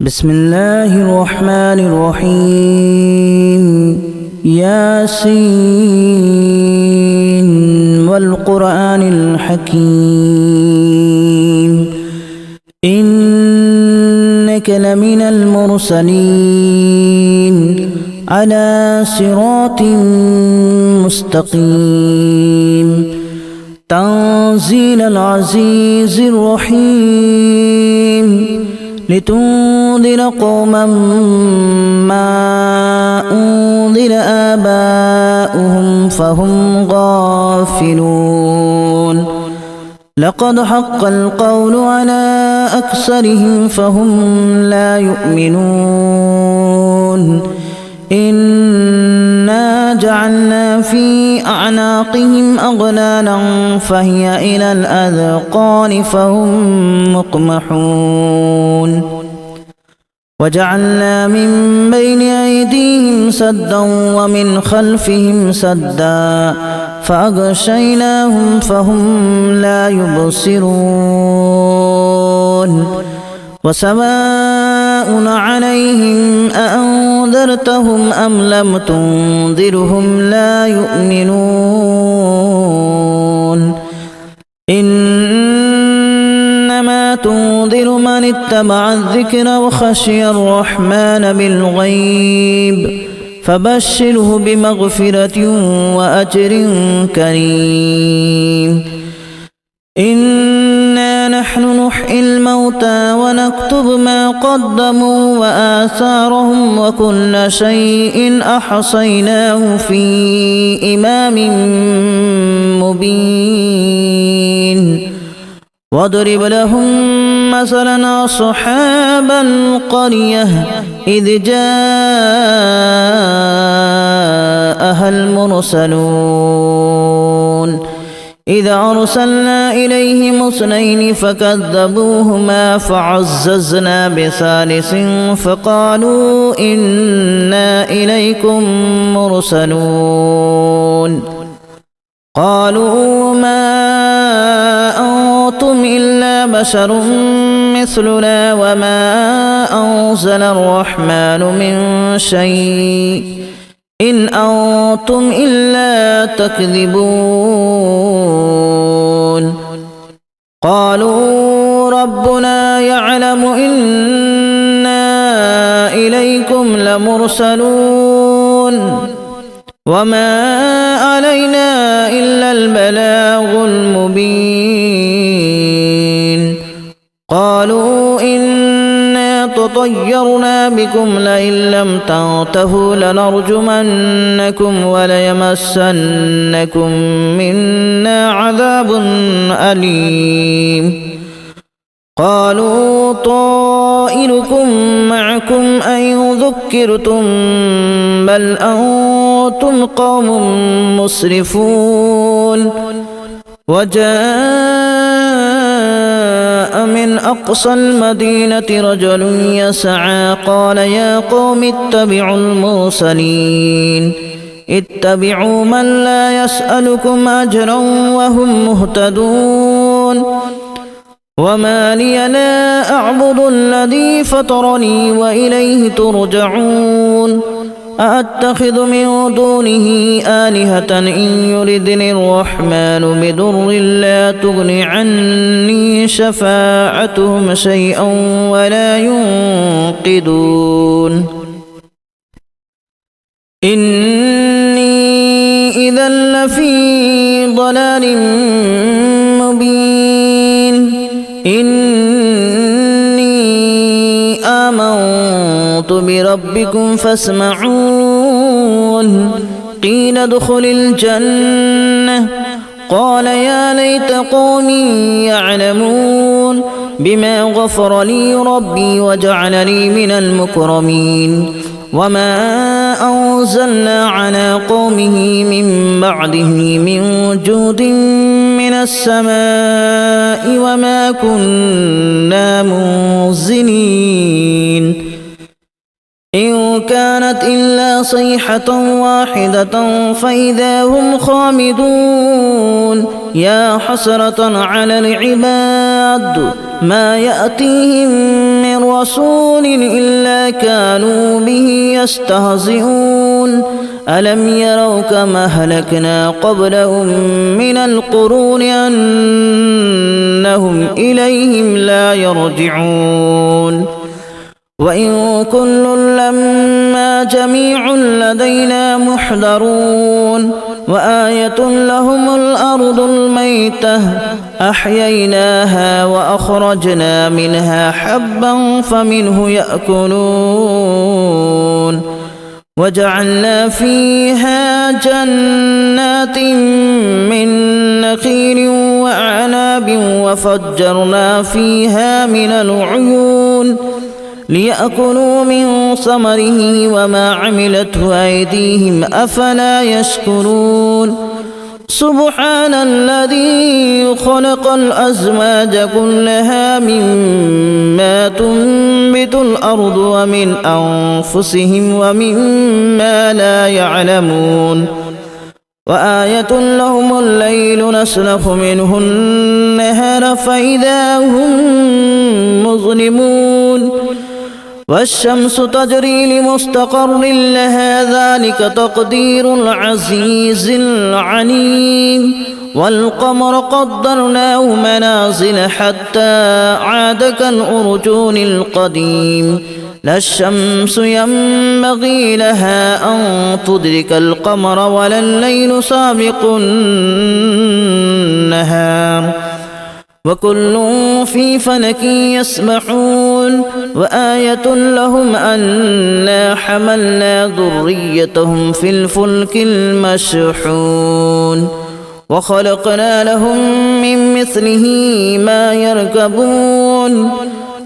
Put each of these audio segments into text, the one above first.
بسم الله الرحمن الرحيم ياسين والقرآن الحكيم إنك لمن المرسلين على صراط مستقيم تنزيل العزيز الرحيم لتنذر قوما ما أنذر آباؤهم فهم غافلون لقد حق القول على أكثرهم فهم لا يؤمنون إنا جعلنا في أعناقهم أغلالا فهي إلى الأذقان فهم مقمحون وجعلنا من بين أيديهم سدا ومن خلفهم سدا فأغشيناهم فهم لا يبصرون وسواء عليهم أأنذرتهم أم لم تنذرهم لا يؤمنون إنما تنذر من اتبع الذكر وخشي الرحمن بالغيب فبشره بمغفرة وأجر كريم إنا نحن نحيي الموتى ونكتب ما قدموا وآثارهم وكل شيء أحصيناه في إمام مبين واضرب لهم مثلا أصحاب القرية إذ جاءها المرسلون إذا أرسلنا إليهم اثنين فكذبوهما فعززنا بثالث فقالوا إنا إليكم مرسلون قالوا ما أنتم إلا بشر مثلنا وما أنزل الرحمن من شيء إن أنتم إلا تكذبون قالوا ربنا يعلم إنا إليكم لمرسلون وما علينا إلا البلاغ المبين قالوا إنا تطيرنا بكم لئن لم تنتهوا لنرجمنكم وليمسنكم منا عذاب أليم قالوا طائركم معكم أن ذكرتم بل أنتم قوم مسرفون وجاء من أقصى المدينة رجل يسعى قال يا قوم اتبعوا المرسلين اتبعوا من لا يسألكم أجرا وهم مهتدون وما لي لا أعبد الذي فطرني وإليه ترجعون أأتخذ من دونه آلهة إن يردني الرحمن بضر لا تغن عني شفاعتهم شيئا ولا ينقذون إني إذا لفي ضلال مبين إني آمنت بربكم فاسمعون قيل ادخل الجنة قال يا ليت قومي يعلمون بما غفر لي ربي وجعلني من المكرمين وما أنزلنا على قومه من بعده من جود من السماء وما كنا منزلين إن كانت إلا صيحة واحدة فإذا هم خامدون يا حسرة على العباد ما يأتيهم من رسول إلا كانوا به يستهزئون ألم يروا كما أهلكنا قبلهم من القرون أنهم إليهم لا يرجعون وإن كل لما جميع لدينا محضرون وآية لهم الأرض الميتة أحييناها وأخرجنا منها حبا فمنه يأكلون وجعلنا فيها جنات من نخيل وأعناب وفجرنا فيها من العيون ليأكلوا من ثمره وما عملته أيديهم أفلا يشكرون سبحان الذي خلق الأزواج كلها مما تنبت الأرض ومن أنفسهم ومما لا يعلمون وآية لهم الليل نسلخ منه النهار فإذا هم مظلمون والشمس تجري لمستقر لها ذلك تقدير العزيز العليم والقمر قدرناه منازل حتى عاد كالأرجون القديم لا الشمس ينبغي لها أن تدرك القمر ولا الليل سابق النهار وكل في فلك يسبحون وآية لهم أنا حملنا ذريتهم في الفلك المشحون وخلقنا لهم من مثله ما يركبون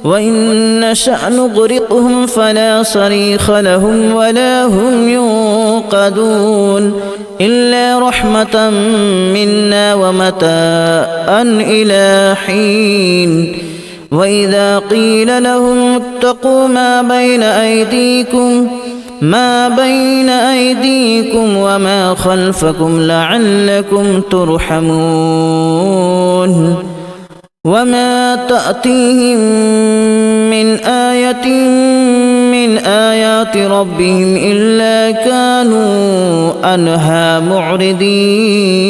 وإن نشأ نغرقهم فلا صريخ لهم ولا هم ينقذون إلا رحمة منا ومتاعا إلى حين وإذا قيل لهم اتقوا ما بين أيديكم وما خلفكم لعلكم ترحمون وما تأتيهم من آية من آيات ربهم إلا كانوا عنها معرضين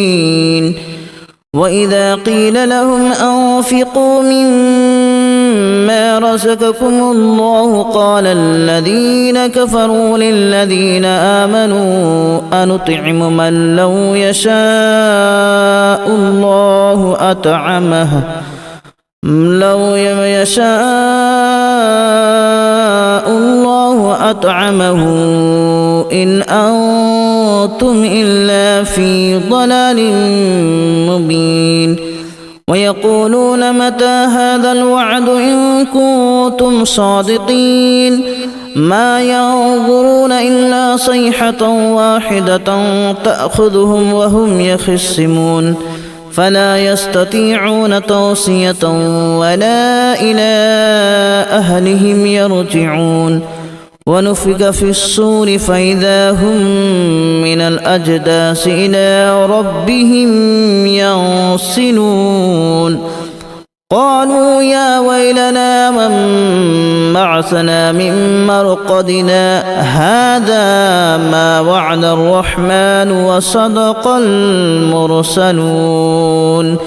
وإذا قيل لهم أنفقوا مما رزقكم الله قال الذين كفروا للذين آمنوا أنطعم من لو يشاء الله أطعمه إن أنتم إلا في ضلال مبين ويقولون متى هذا الوعد إن كنتم صادقين ما ينظرون إلا صيحة واحدة تأخذهم وهم يخصمون فلا يستطيعون توصية ولا إلى أهلهم يرجعون ونفخ في الصور فإذا هم من الأجداث إلى ربهم ينسلون قالوا يا ويلنا من بعثنا من مرقدنا هذا ما وعد الرحمن وصدق المرسلون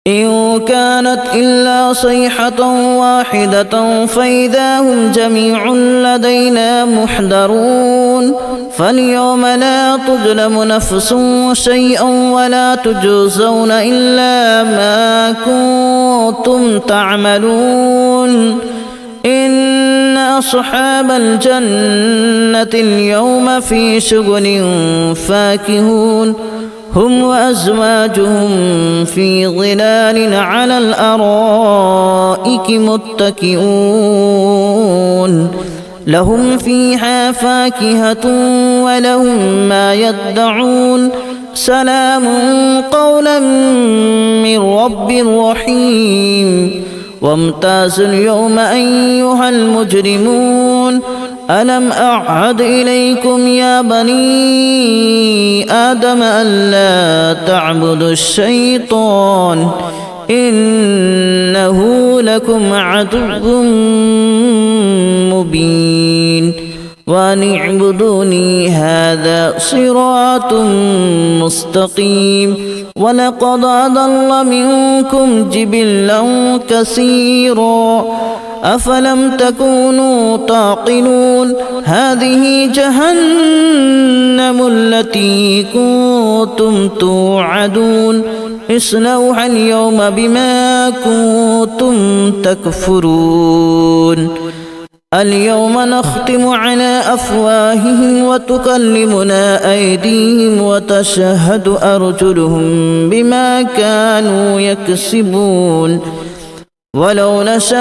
إن كانت إلا صيحة واحدة فإذا هم جميع لدينا محضرون فاليوم لا تظلم نفس شيئا ولا تجزون إلا ما كنتم تعملون إن أصحاب الجنة اليوم في شغل فاكهون هم وأزواجهم في ظلال على الأرائك متكئون لهم فيها فاكهة ولهم ما يدعون سلام قولا من رب رحيم وامتازوا اليوم أيها المجرمون ألم أعهد إليكم يا بني آدم ألا تعبدوا الشيطان إنه لكم عدو مبين وأن اعبدوني هذا صراط مستقيم ولقد أضل منكم جبلا كثيرا أفلم تكونوا تعقلون هذه جهنم التي كنتم توعدون اصلوها اليوم بما كنتم تكفرون اليوم نختم على أفواههم وتكلمنا أيديهم وتشهد أرجلهم بما كانوا يكسبون ولو نشاء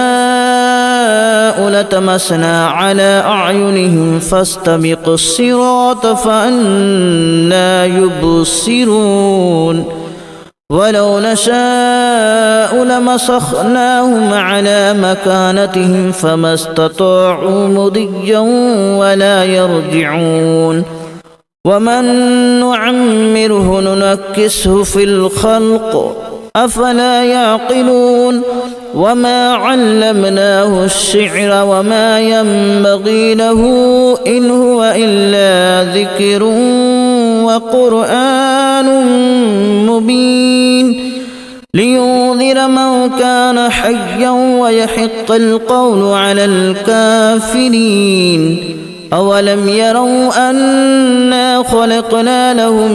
لتمسنا على أعينهم فاستبقوا الصراط فأنى يبصرون ولو نشاء لمسخناهم على مكانتهم فما استطاعوا مضيا ولا يرجعون ومن نعمره ننكسه في الخلق أفلا يعقلون وما علمناه الشعر وما ينبغي له إن هو إلا ذكر وقرآن مبين لينذر من كان حيا ويحق القول على الكافرين أولم يروا أنا خلقنا لهم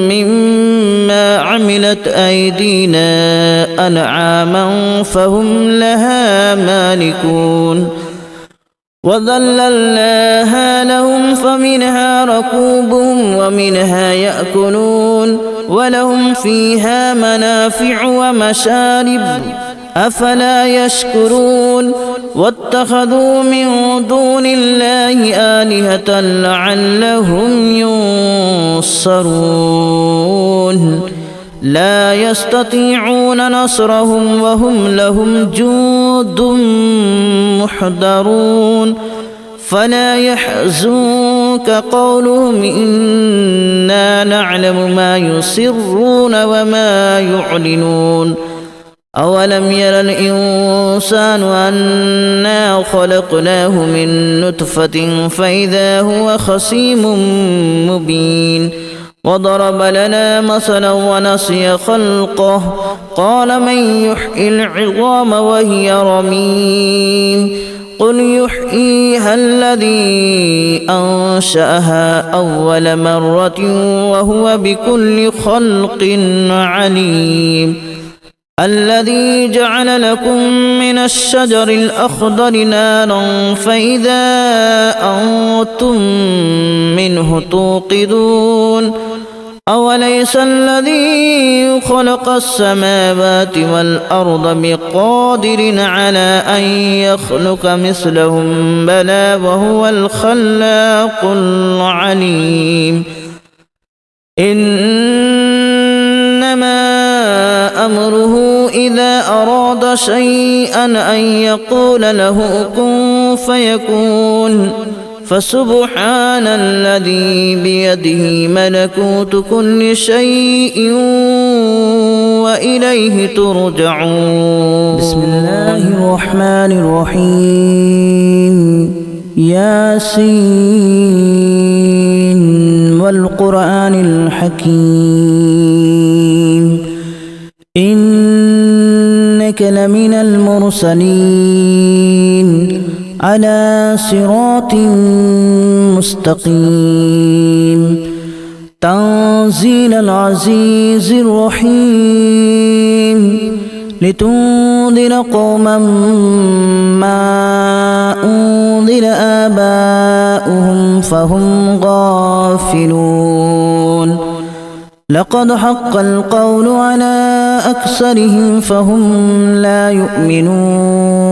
مما عملت أيدينا أنعاما فهم لها مالكون وذللناها لهم فمنها ركوبهم ومنها يأكلون ولهم فيها منافع ومشارب أفلا يشكرون واتخذوا من دون الله آلهة لعلهم ينصرون لا يستطيعون نصرهم وهم لهم جند محضرون فلا يحزنك قولهم إنا نعلم ما يسرون وما يعلنون أولم ير الإنسان أنا خلقناه من نطفة فإذا هو خصيم مبين وضرب لنا مثلا ونسي خلقه قال من يحيي العظام وهي رميم قل يحييها الذي أنشأها أول مرة وهو بكل خلق عليم الذي جعل لكم من الشجر الأخضر نارا فإذا أنتم منه توقدون أوليس الذي خلق السماوات والأرض بقادر على أن يخلق مثلهم بلى وهو الخلاق العليم إنما أمره إذا أراد شيئا أن يقول له كن فيكون فسبحان الذي بيده ملكوت كل شيء وإليه ترجعون بسم الله الرحمن الرحيم ياسين والقرآن الحكيم إنك لمن المرسلين على صراط مستقيم تنزيل العزيز الرحيم لتنذر قوما ما أنذر آباؤهم فهم غافلون لقد حق القول على أكثرهم فهم لا يؤمنون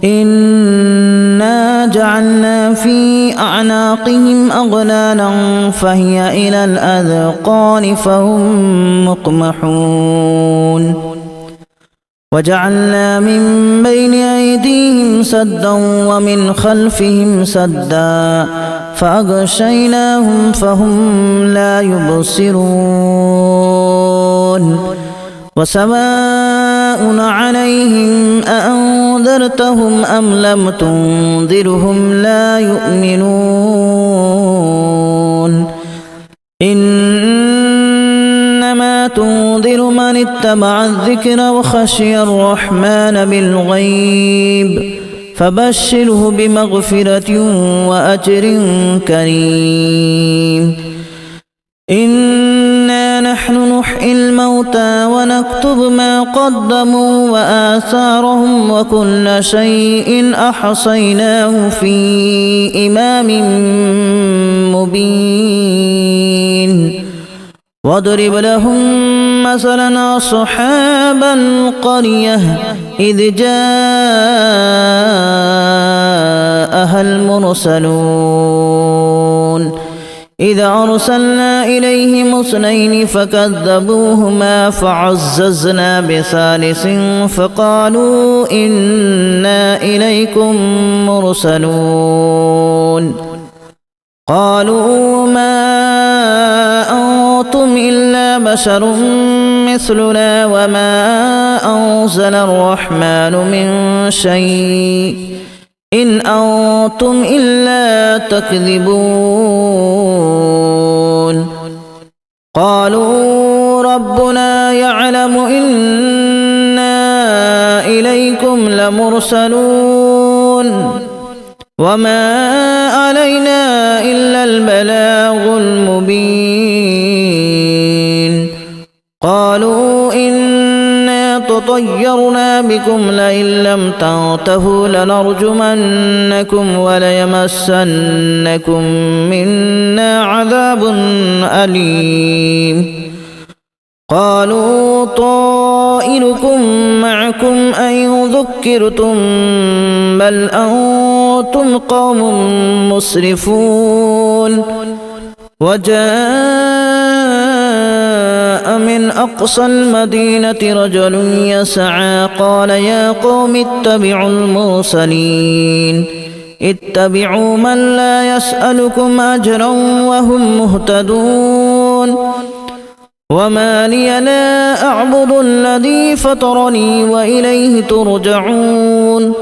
إنا جعلنا في أعناقهم أغلالا فهي إلى الأذقان فهم مقمحون وجعلنا من بين أيديهم سدا ومن خلفهم سدا فأغشيناهم فهم لا يبصرون وسواء عليهم أأنذرتهم أم لم تنذرهم لا يؤمنون إنما تنذر من اتبع الذكر وخشي الرحمن بالغيب فبشره بمغفرة وأجر كريم إنا نحن نحيي الموتى ونكتب ما قدموا وآثارهم وكل شيء أحصيناه في إمام مبين واضرب لهم مثلا أصحاب القرية إذ جاءها المرسلون إذ أرسلنا إليهم اثنين فكذبوهما فعززنا بثالث فقالوا إنا إليكم مرسلون قالوا ما أنتم إلا بشر مثلنا وما أنزل الرحمن من شيء إن أنتم إلا تكذبون قالوا ربنا يعلم إنا إليكم لمرسلون وما علينا إلا البلاغ المبين قالوا إنا تطيرنا بكم لئن لم تنتهوا لنرجمنكم وليمسنكم منا عذاب أليم قالوا طائركم معكم أن ذكرتم بل أنتم قوم مسرفون وجاء من أقصى المدينة رجل يسعى قال يا قوم اتبعوا المرسلين اتبعوا من لا يسألكم أجرا وهم مهتدون وما لي لا أعبد الذي فطرني وإليه ترجعون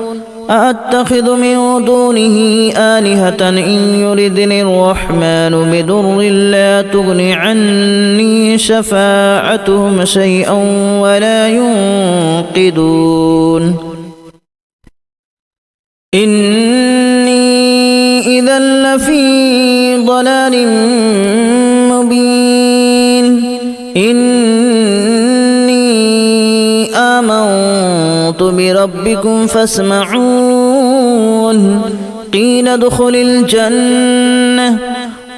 أأتخذ من دونه آلهة إن يردني الرحمن بضر لا تغن عني شفاعتهم شيئا ولا ينقذون إني إذا لفي ضلال مبين إني آمنت بربكم فاسمعون قيل ادخل الجنة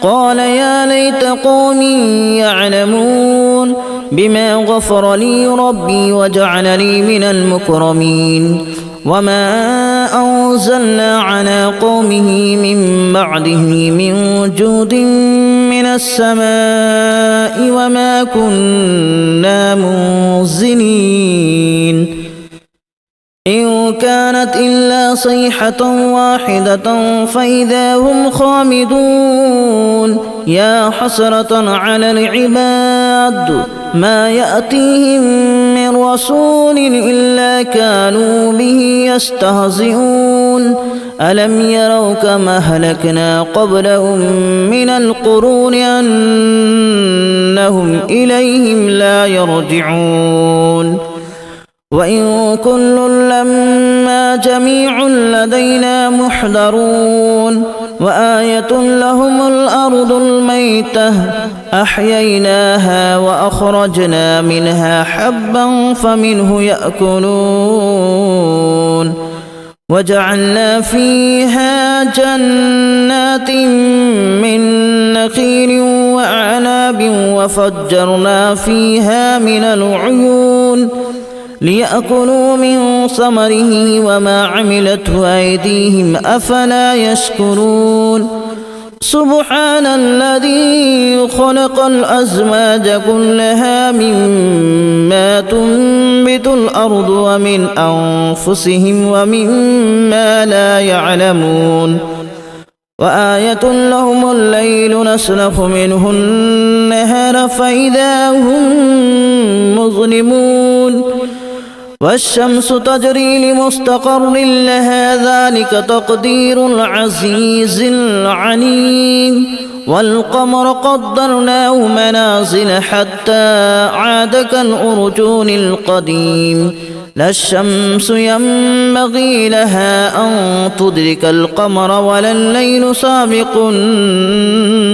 قال يا ليت قومي يعلمون بما غفر لي ربي وجعلني من المكرمين وما أنزلنا على قومه من بعده من جود من السماء وما كنا منزلين إن كانت إلا صيحة واحدة فإذا هم خامدون يا حسرة على العباد ما يأتيهم من رسول إلا كانوا به يستهزئون ألم يروا كما أهلكنا قبلهم من القرون أنهم إليهم لا يرجعون وإن كل لما جميع لدينا محضرون وآية لهم الأرض الميتة أحييناها وأخرجنا منها حبا فمنه يأكلون وجعلنا فيها جنات من نخيل وأعناب وفجرنا فيها من العيون ليأكلوا من ثمره وما عملته أيديهم أفلا يشكرون سبحان الذي خلق الأزواج كلها مما تنبت الأرض ومن أنفسهم ومما لا يعلمون وآية لهم الليل نسلخ منه النهار فإذا هم مظلمون والشمس تجري لمستقر لها ذلك تقدير العزيز العليم والقمر قدرناه منازل حتى عاد كالأرجون القديم لا الشمس ينبغي لها أن تدرك القمر ولا الليل سابق النهار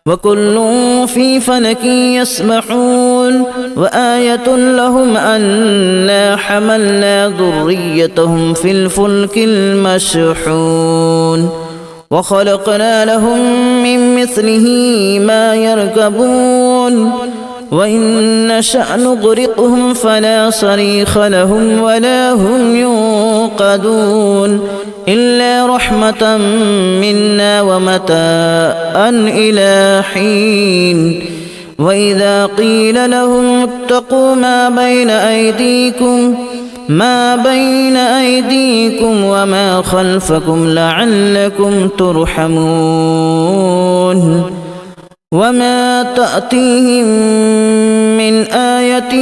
وكل في فلك يسبحون وآية لهم أنا حملنا ذريتهم في الفلك المشحون وخلقنا لهم من مثله ما يركبون وإن نشأ نغرقهم فلا صريخ لهم ولا هم ينقذون إلا رحمة منا ومتاعا إلى حين وإذا قيل لهم اتقوا ما بين أيديكم وما خلفكم لعلكم ترحمون وما تأتيهم من آية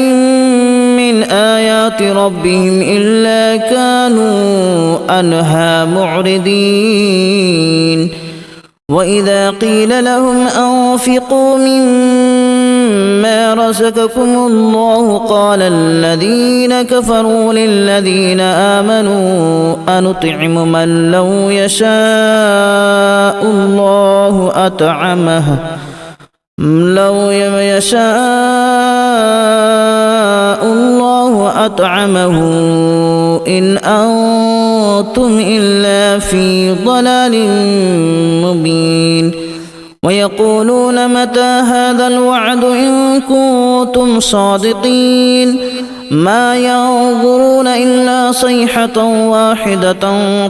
من آيات ربهم إلا كانوا عنها معرضين وإذا قيل لهم أنفقوا مما رزقكم الله قال الذين كفروا للذين آمنوا أنطعم من لو يشاء الله أطعمه إن أنتم إلا في ضلال مبين ويقولون متى هذا الوعد إن كنتم صادقين ما ينظرون إلا صيحة واحدة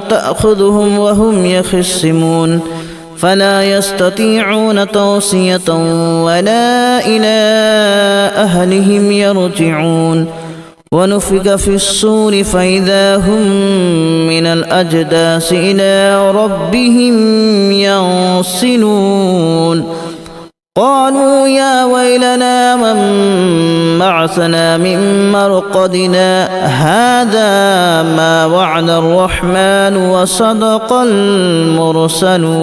تأخذهم وهم يخصمون فلا يستطيعون توصية ولا إلى أهلهم يرجعون ونفخ في الصور فإذا هم من الأجداث إلى ربهم ينسلون قالوا يا ويلنا من بعثنا من مرقدنا هذا ما وعد الرحمن وصدق المرسلون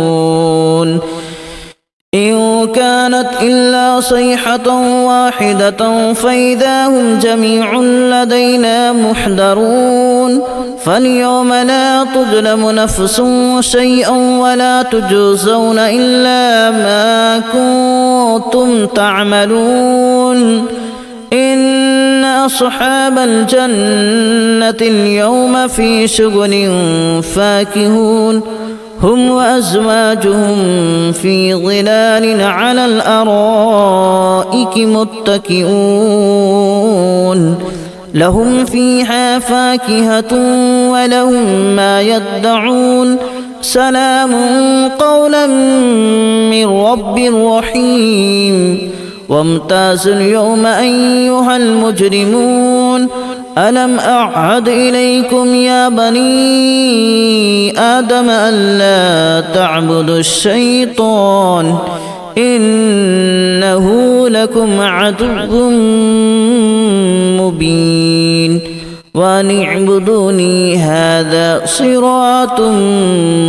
إن كانت إلا صيحة واحدة فإذا هم جميع لدينا محضرون فاليوم لا تظلم نفس شيئا ولا تجزون إلا ما كنتم تعملون إن أصحاب الجنة اليوم في شغل فاكهون هم وأزواجهم في ظلال على الأرائك متكئون لهم فيها فاكهة ولهم ما يدعون سلام قولا من رب رحيم وامتازوا اليوم أيها المجرمون ألم أعهد إليكم يا بني آدم ألا تعبدوا الشيطان إنه لكم عدو مبين وأن اعبدوني هذا صراط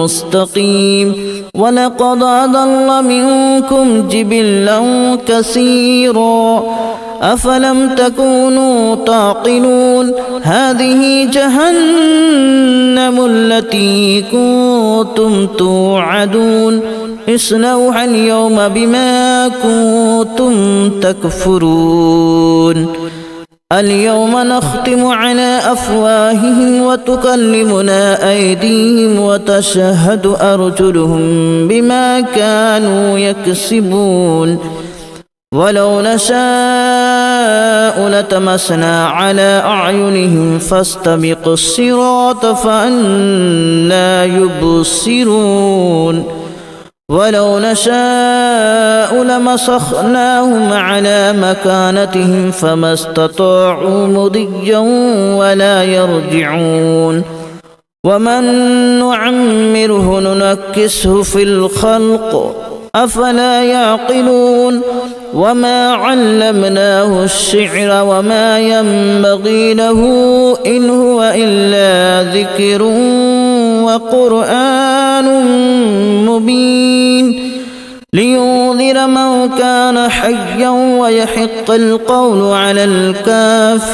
مستقيم ولقد أضل منكم جبلا كثيرا أفلم تكونوا تعقلون هذه جهنم التي كنتم توعدون اصلوها اليوم بما كنتم تكفرون اليوم نختم على أفواههم وتكلمنا أيديهم وتشهد أرجلهم بما كانوا يكسبون ولو نشاء لتمسنا على أعينهم فاستبقوا الصراط فأنى يبصرون ولو نشاء لمسخناهم على مكانتهم فما استطاعوا مضيا ولا يرجعون ومن نعمره ننكسه في الخلق أفلا يعقلون وما علمناه الشعر وما ينبغي له إن هو إلا ذكر وقرآن مبين لينذر من كان حيا ويحق القول على الكافرين.